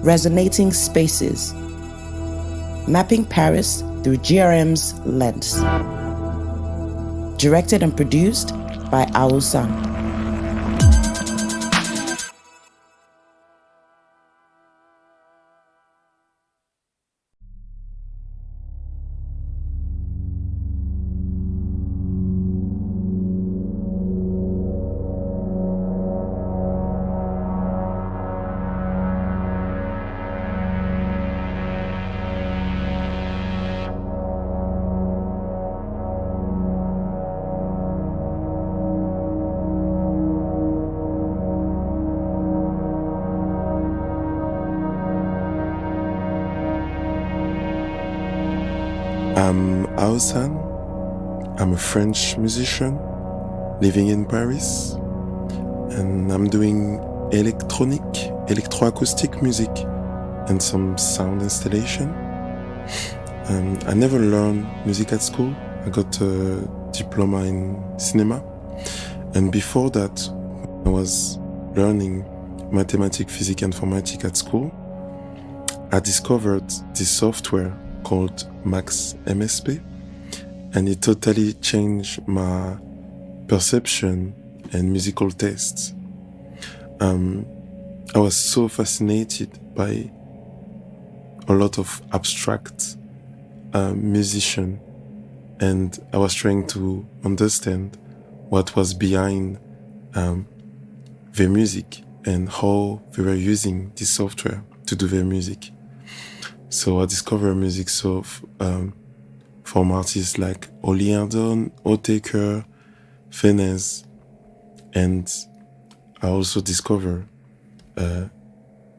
Resonating Spaces, Mapping Paris Through GRM's Lens. Directed and produced by Aho Ssan. I'm Aho Ssan. I'm a French musician living in Paris, and I'm doing electro-acoustic music and some sound installation. I never learned music at school. I got a diploma in cinema, and before that I was learning mathematics, physics, and informatics at school. I discovered this software called Max MSP, and it totally changed my perception and musical tastes. I was so fascinated by a lot of abstract musician, and I was trying to understand what was behind their music and how they were using this software to do their music. So I discovered music from artists like Oliardon, Otaker, Fenez, and I also discovered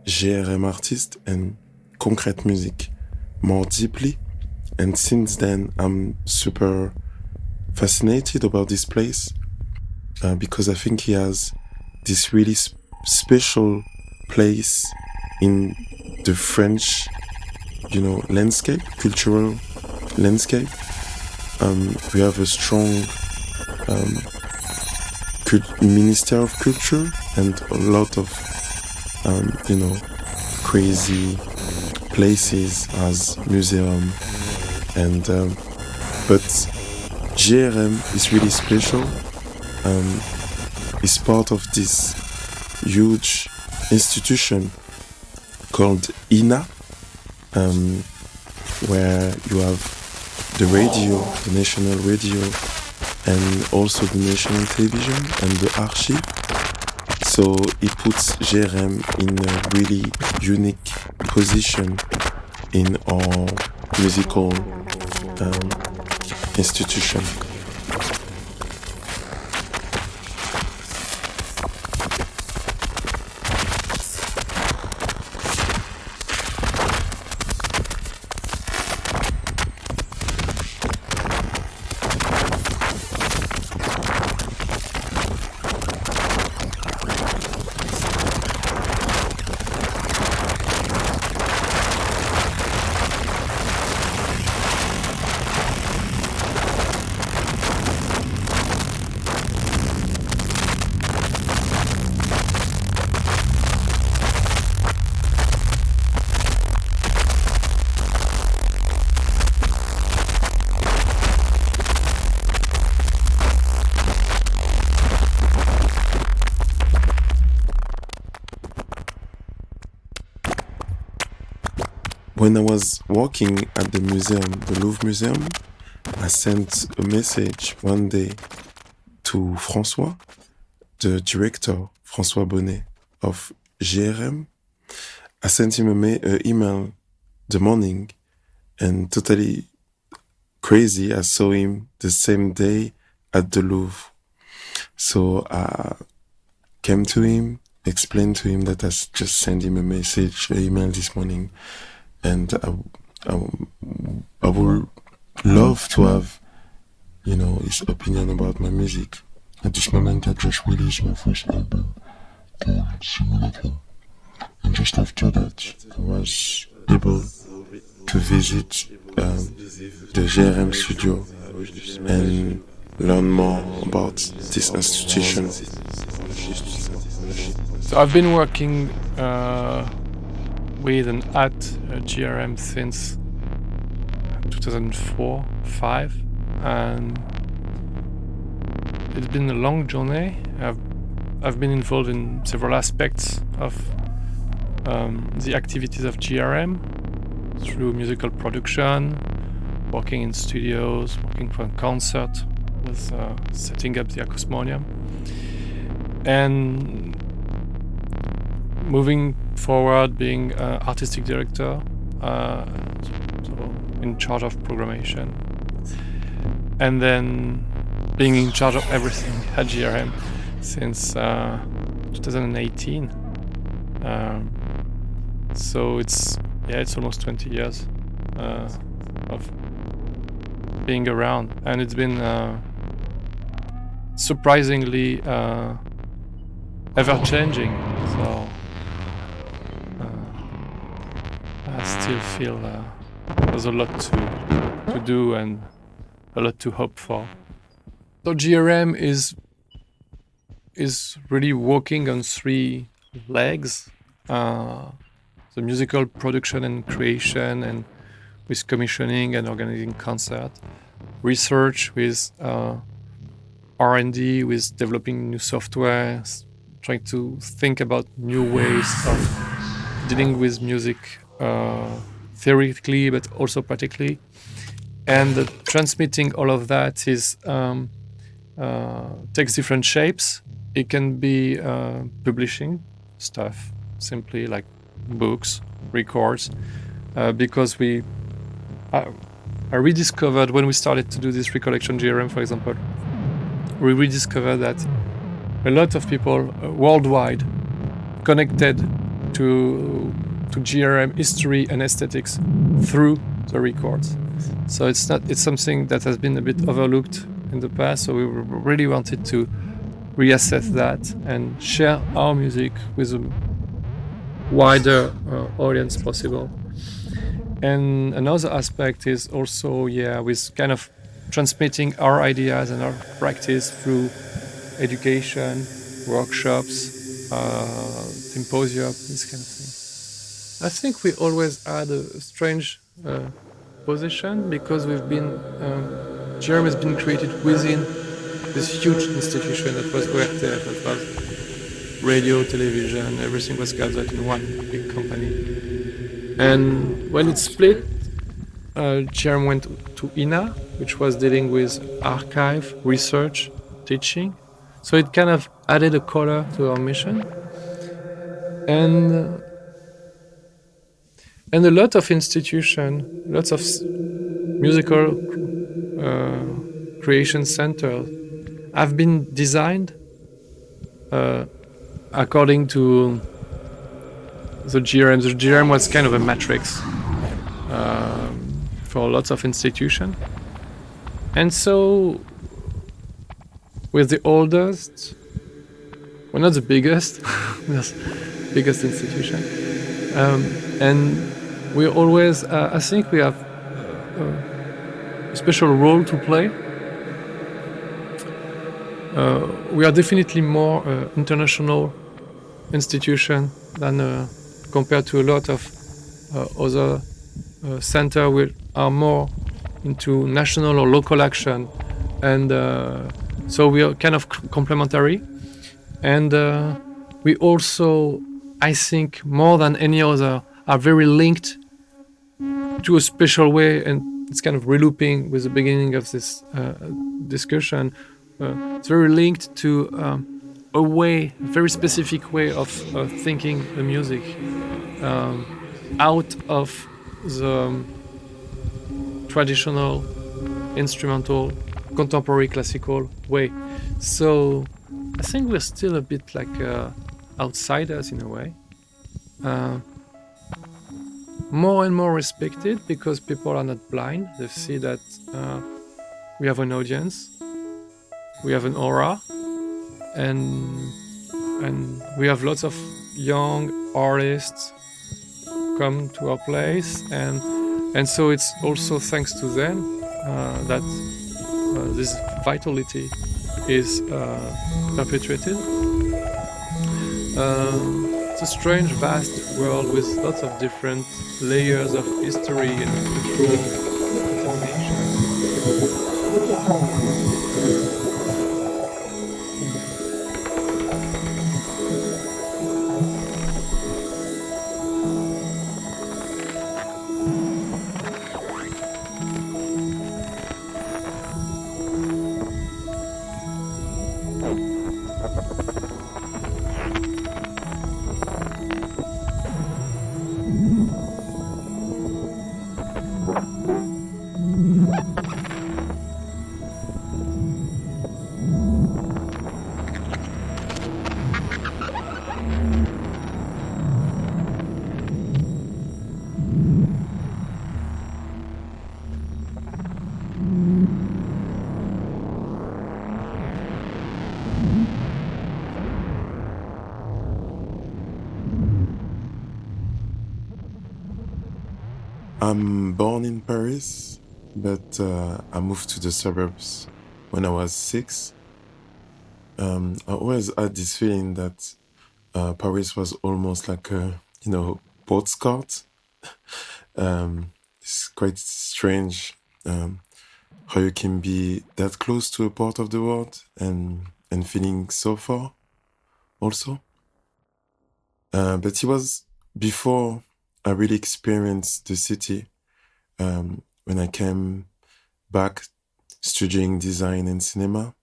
GRM artists and concrete music more deeply. And since then, I'm super fascinated about this place because I think he has this really special place in the French landscape, cultural landscape. We have a strong Minister of Culture and a lot of crazy places as museum, and but GRM is really special. It's part of this huge institution called INA, where you have the radio, the national radio, and also the national television and the archive. So it puts GRM in a really unique position in our musical institution. When I was working at the museum, the Louvre Museum, I sent a message one day to François, the director, François Bonnet of GRM. I sent him an email the morning, and totally crazy, I saw him the same day at the Louvre. So I came to him, explained to him that I just sent him an email this morning. And I would love to have, his opinion about my music. At this moment, I just released my first album called Simulacrum. And just after that, I was able to visit the GRM studio and learn more about this institution. So I've been working with and at GRM since 2004-5, and it's been a long journey. I've been involved in several aspects of the activities of GRM through musical production, working in studios, working for a concert, with setting up the acousmonium, and moving forward being artistic director, so in charge of programmation, and then being in charge of everything at GRM since 2018. So it's almost 20 years of being around, and it's been surprisingly ever-changing. So I still feel there's a lot to do and a lot to hope for. So GRM is really walking on three legs: the musical production and creation, and with commissioning and organizing concert; research with R&D, with developing new software, trying to think about new ways of dealing with music theoretically, but also practically. And transmitting all of that is takes different shapes. It can be publishing stuff, simply like books, records, because I rediscovered when we started to do this recollection GRM, for example, we rediscovered that a lot of people worldwide connected to GRM history and aesthetics through the records. So it's something that has been a bit overlooked in the past. So we really wanted to reassess that and share our music with a wider audience possible. And another aspect is also, with kind of transmitting our ideas and our practice through education, workshops, symposia, this kind of thing. I think we always had a strange position because we've been, GRM has been created within this huge institution that was ORTF, that was radio, television, everything was gathered in one big company. And when it split, GRM went to INA, which was dealing with archive, research, teaching. So it kind of added a color to our mission. And a lot of institutions, lots of musical creation centers have been designed according to the GRM. The GRM was kind of a matrix for lots of institutions. And so, with the oldest, we're not the biggest, we're the biggest institution. And we always, I think we have a special role to play. We are definitely more international institution than compared to a lot of other centers which are more into national or local action, and so we are kind of complementary. And we also, I think, more than any other, are very linked to a special way, and it's kind of relooping with the beginning of this discussion. It's very linked to a very specific way of thinking the music out of the traditional, instrumental, contemporary, classical way. So I think we're still a bit like outsiders in a way. More and more respected because people are not blind. They see that we have an audience, we have an aura, and we have lots of young artists come to our place, and so it's also thanks to them that this vitality is perpetuated. It's a strange, vast world with lots of different layers of history and cultural determination. I'm born in Paris, but I moved to the suburbs when I was 6. I always had this feeling that Paris was almost like a, postcard. It's quite strange how you can be that close to a part of the world and feeling so far also. But it was before I really experienced the city when I came back studying design and cinema.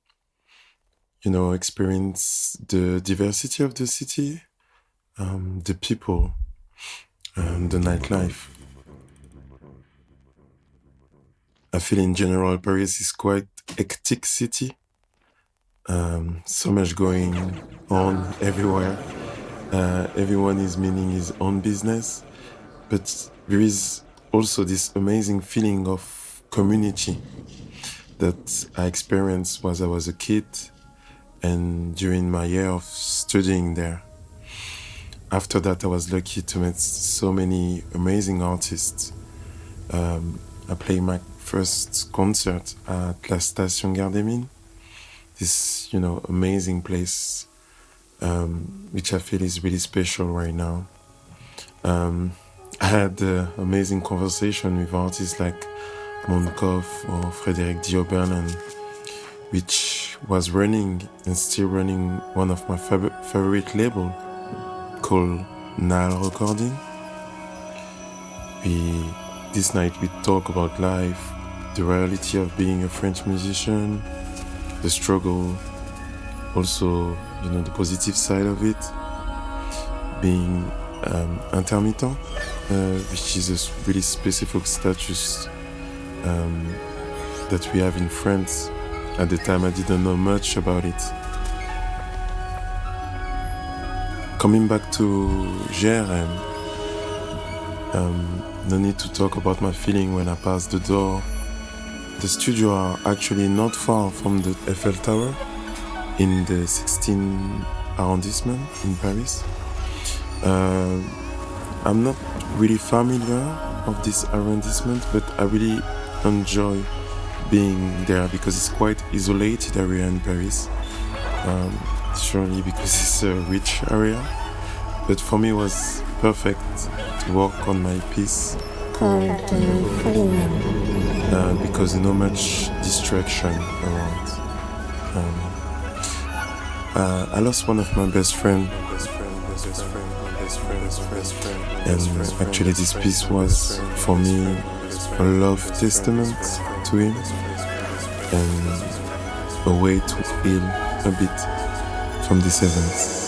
Experience the diversity of the city, the people, and the nightlife. I feel in general Paris is quite hectic city. So much going on everywhere. Everyone is meaning his own business, but there is also this amazing feeling of community that I experienced as I was a kid and during my year of studying there. After that, I was lucky to meet so many amazing artists. I played my first concert at La Station Gare des Mines, this, amazing place, which I feel is really special right now. I had amazing conversation with artists like Mondkoff or Frédéric Diobern, which was running and still running one of my favorite label called Nile Recording. This night we talk about life, the reality of being a French musician, the struggle, also, the positive side of it, being intermittent, which is a really specific status that we have in France. At the time, I didn't know much about it. Coming back to GRM, no need to talk about my feeling when I passed the door. The studio are actually not far from the Eiffel Tower in the 16th arrondissement in Paris. I'm not really familiar of this arrondissement, but I really enjoy being there because it's quite isolated area in Paris. Surely because it's a rich area, but for me it was perfect to work on my piece because no much distraction around. I lost one of my best friends, and actually this piece was for me a love testament to him and a way to heal a bit from this event.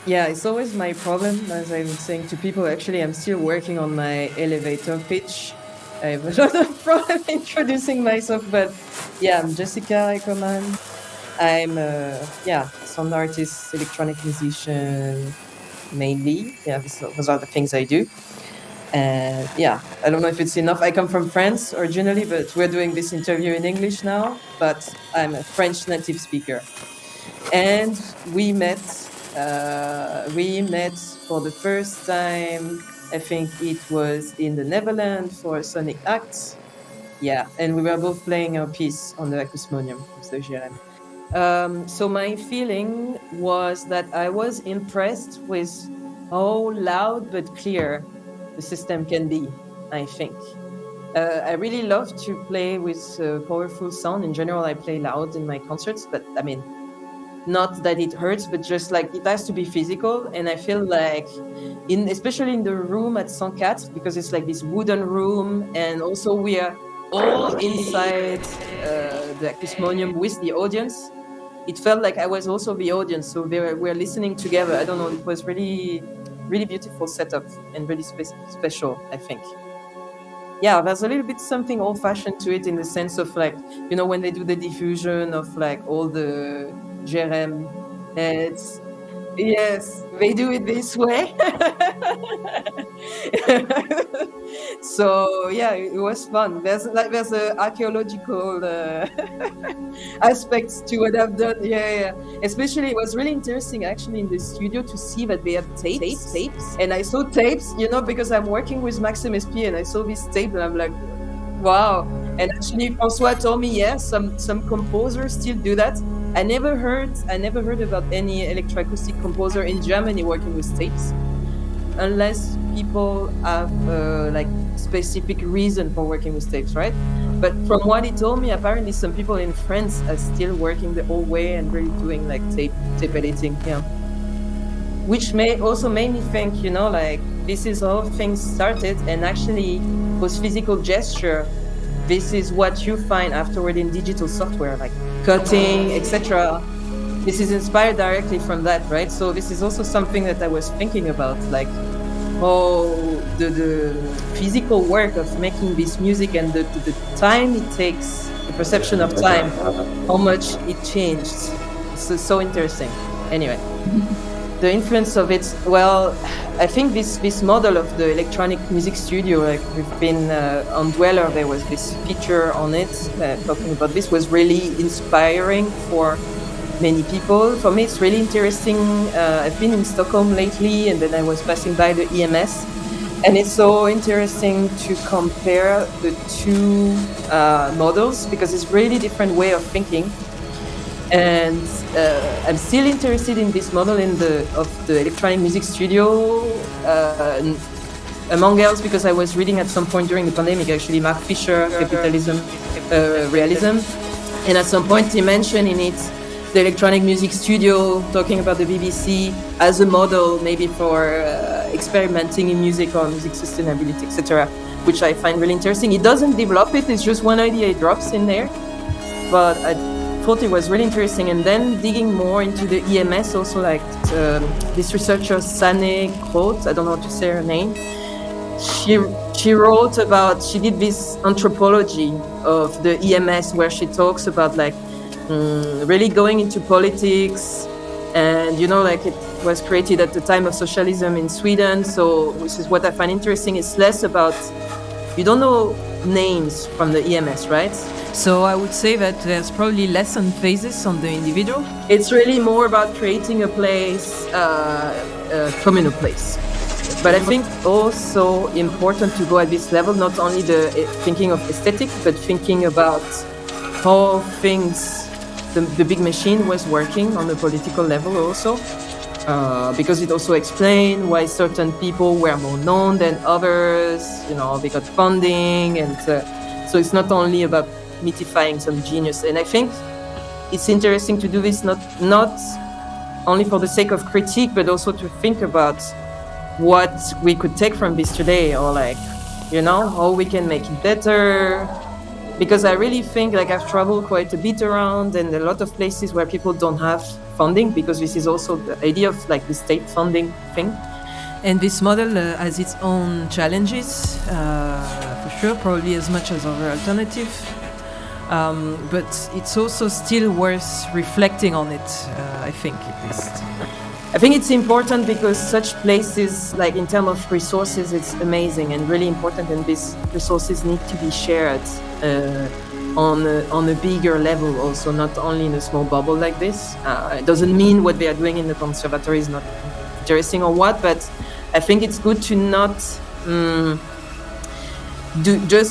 Yeah, it's always my problem, as I'm saying to people. Actually, I'm still working on my elevator pitch. I have a lot of problem introducing myself, but yeah, I'm Jessica Ekomane. I'm sound artist, electronic musician, mainly. Yeah, those are the things I do. And yeah, I don't know if it's enough. I come from France originally, but we're doing this interview in English now. But I'm a French native speaker, and we met. We met for the first time. I think it was in the Netherlands for a Sonic Act. Yeah, and we were both playing our piece on the acousmonium with the GRM. So my feeling was that I was impressed with how loud but clear the system can be, I think. I really love to play with powerful sound. In general, I play loud in my concerts, but I mean, not that it hurts, but just like it has to be physical. And I feel like, especially in the room at 104, because it's like this wooden room, and also we are all inside the acousmonium with the audience. It felt like I was also the audience, so we're listening together. I don't know, it was really, really beautiful setup and really special, I think. Yeah, there's a little bit something old-fashioned to it in the sense of like, you know, when they do the diffusion of like all the GRM heads. Yes, they do it this way. So yeah, it was fun. There's a archaeological aspects to what I've done. Yeah. Especially, it was really interesting actually in the studio to see that they had tapes. And I saw tapes, you know, because I'm working with Maxime SP, and I saw this tape, and I'm like, wow. And actually, François told me, yeah, some composers still do that. I never heard about any electroacoustic composer in Germany working with tapes, unless people have like specific reason for working with tapes, right? But from what he told me, apparently some people in France are still working the old way and really doing like tape editing, yeah. Which also made me think, you know, like this is how things started, and actually was physical gesture. This is what you find afterward in digital software, like cutting, etc. This is inspired directly from that, right? So this is also something that I was thinking about, like how the physical work of making this music and the time it takes, the perception of time, how much it changed. It's so interesting. Anyway, the influence of it, well, I think this model of the electronic music studio, like we've been on Dweller, there was this feature on it talking about this, was really inspiring for many people. For me, it's really interesting. I've been in Stockholm lately, and then I was passing by the EMS, and it's so interesting to compare the two models, because it's really different way of thinking. And I'm still interested in this model of the electronic music studio, among else because I was reading at some point during the pandemic, actually, Mark Fisher, Capitalism, Realism. And at some point he mentioned in it the electronic music studio, talking about the BBC as a model maybe for experimenting in music or music sustainability, etc., which I find really interesting. It doesn't develop it, it's just one idea it drops in there. But I thought it was really interesting. And then digging more into the EMS, also like this researcher, Sane Groth, I don't know how to say her name. She wrote about, she did this anthropology of the EMS where she talks about like really going into politics. And, you know, like it was created at the time of socialism in Sweden. So this is what I find interesting. It's less about, you don't know names from the EMS, right? So I would say that there's probably less emphasis on the individual. It's really more about creating a place, a communal place. But I think also important to go at this level, not only thinking of aesthetic, but thinking about how things, the big machine was working on the political level also. Because it also explained why certain people were more known than others, you know, they got funding. And so it's not only about mythifying some genius. And I think it's interesting to do this not only for the sake of critique, but also to think about what we could take from this today, or like, you know, how we can make it better. Because I really think, like, I've traveled quite a bit around, and a lot of places where people don't have funding, because this is also the idea of like the state funding thing. And this model has its own challenges, for sure, probably as much as other alternative. But it's also still worth reflecting on it, I think, at least. I think it's important because such places, like in terms of resources, it's amazing and really important, and these resources need to be shared on a bigger level also, not only in a small bubble like this. It doesn't mean what they are doing in the conservatory is not interesting or what, but I think it's good to not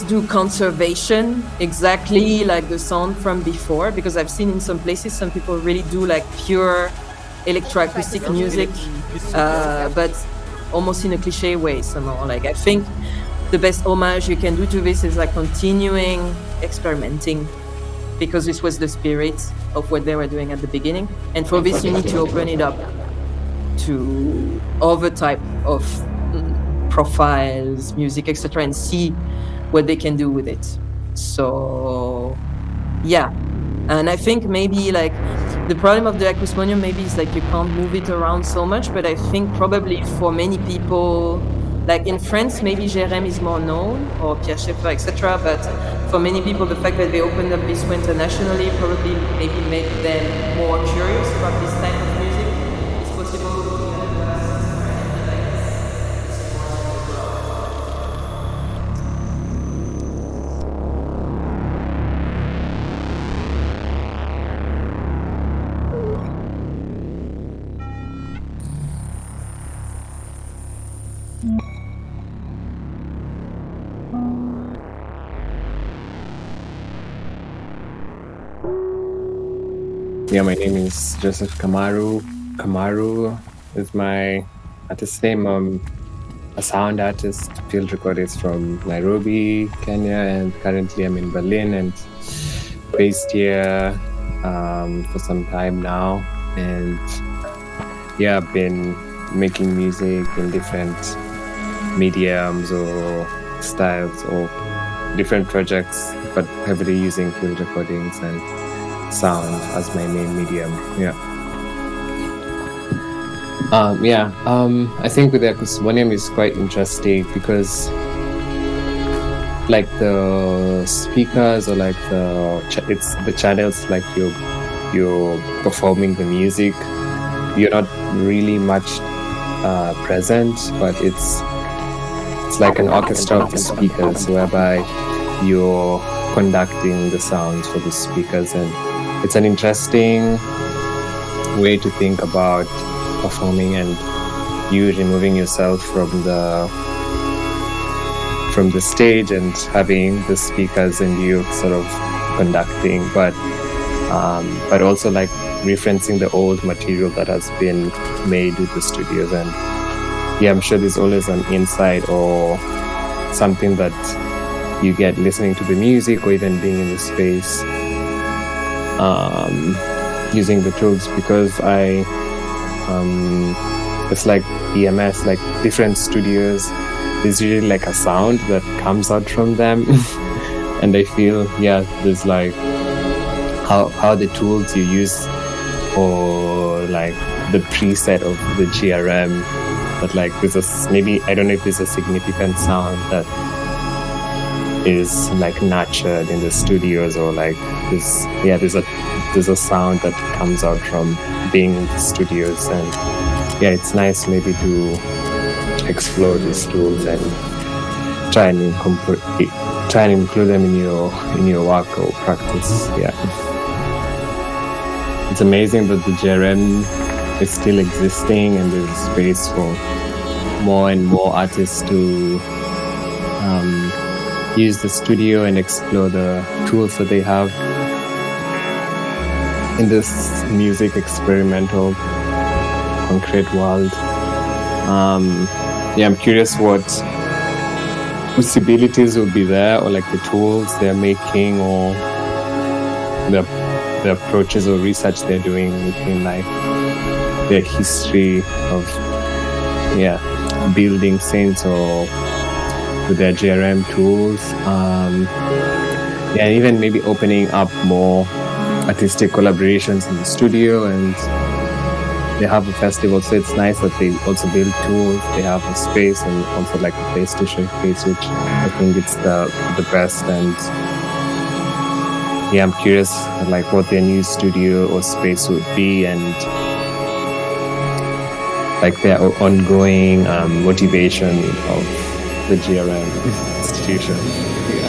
do conservation exactly like the sound from before, because I've seen in some places some people really do like pure electro-acoustic music, but almost in a cliche way somehow. Like I think the best homage you can do to this is like continuing experimenting, because this was the spirit of what they were doing at the beginning. And for this you need to open it up to other type of profiles, music, etc., and see what they can do with it. So yeah, and I think maybe like the problem of the acousmonium maybe is like you can't move it around so much, but I think probably for many people, like in France, maybe GRM is more known, or Pierre Schaeffer, etc. But for many people, the fact that they opened up this way internationally probably maybe made them more curious about this type of music. It's possible to Yeah, my name is Jessica Ekomane. KMRU is my artist name. I'm a sound artist, field recordist from Nairobi, Kenya, and currently I'm in Berlin and based here for some time now. And yeah, I've been making music in different mediums or styles or different projects, but heavily using field recordings and sound as my main medium. I think with the acousmonium is quite interesting because like the speakers or like it's the channels, like you're performing the music, you're not really much present, but it's like an orchestra of the speakers whereby you're conducting the sounds for the speakers, and it's an interesting way to think about performing and you removing yourself from the stage and having the speakers and you sort of conducting, but also like referencing the old material that has been made with the studios. And yeah, I'm sure there's always an insight or something that you get listening to the music or even being in the space using the tools, because it's like EMS, like different studios, there's usually like a sound that comes out from them. And I feel, there's like how the tools you use or like the preset of the GRM, that like there's maybe, I don't know if there's a significant sound that is like nurtured in the studios, or like there's a sound that comes out from being in the studios. And it's nice maybe to explore these tools and try and include them in your work or practice. It's amazing that the GRM is still existing and there's space for more and more artists to use the studio and explore the tools that they have in this music experimental concrete world. I'm curious what possibilities will be there, or like the tools they're making, or the approaches or research they're doing within like their history of building synths or with their GRM tools. And even maybe opening up more artistic collaborations in the studio and they have a festival, so it's nice that they also build tools. They have a space and also like a PlayStation space, which I think it's the best. And yeah, I'm curious like what their new studio or space would be, and like their ongoing motivation of the GRM institution. Yeah.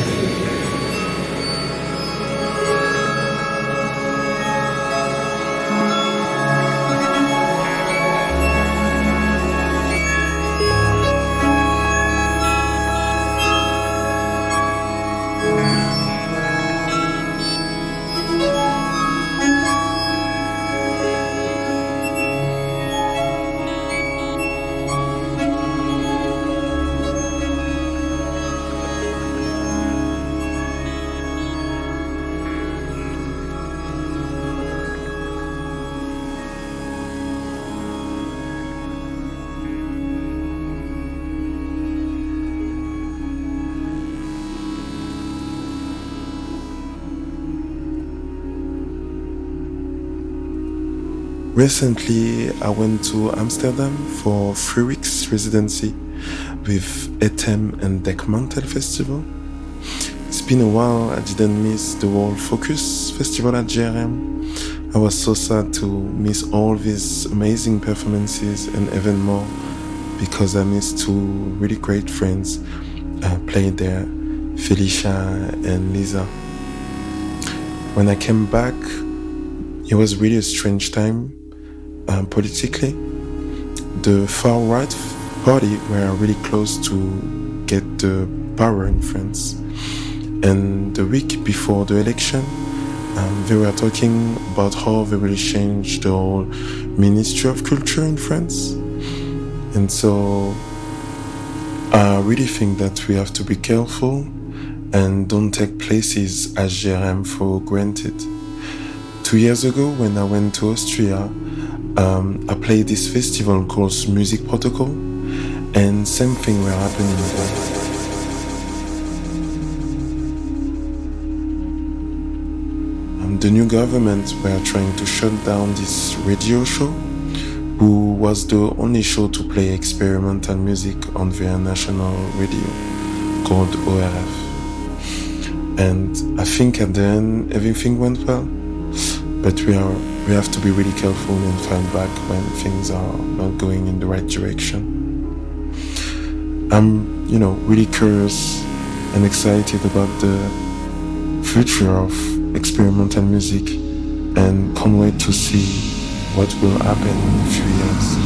Recently, I went to Amsterdam for 3 weeks residency with Etem and Dekmantel Festival. It's been a while. I didn't miss the World Focus Festival at GRM. I was so sad to miss all these amazing performances and even more because I missed 2 really great friends played there, Felicia and Lisa. When I came back, it was really a strange time. Politically, the far-right party were really close to get the power in France. And the week before the election, they were talking about how they will change the whole Ministry of Culture in France. And so I really think that we have to be careful and don't take places as GRM for granted. 2 years ago, when I went to Austria, I played this festival called Music Protocol, and same thing were happening there. The new government were trying to shut down this radio show, who was the only show to play experimental music on their national radio, called ORF. And I think at the end, everything went well. But we have to be really careful and fight back when things are not going in the right direction. I'm, really curious and excited about the future of experimental music and can't wait to see what will happen in a few years.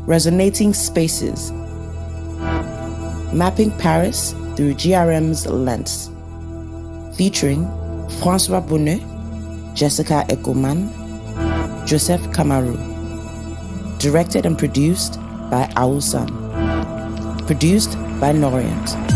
Resonating spaces. Mapping Paris through GRM's lens. Featuring François Bonnet, Jessica Ekomane, KMRU. Directed and produced by Aho Ssan. Produced by Norient.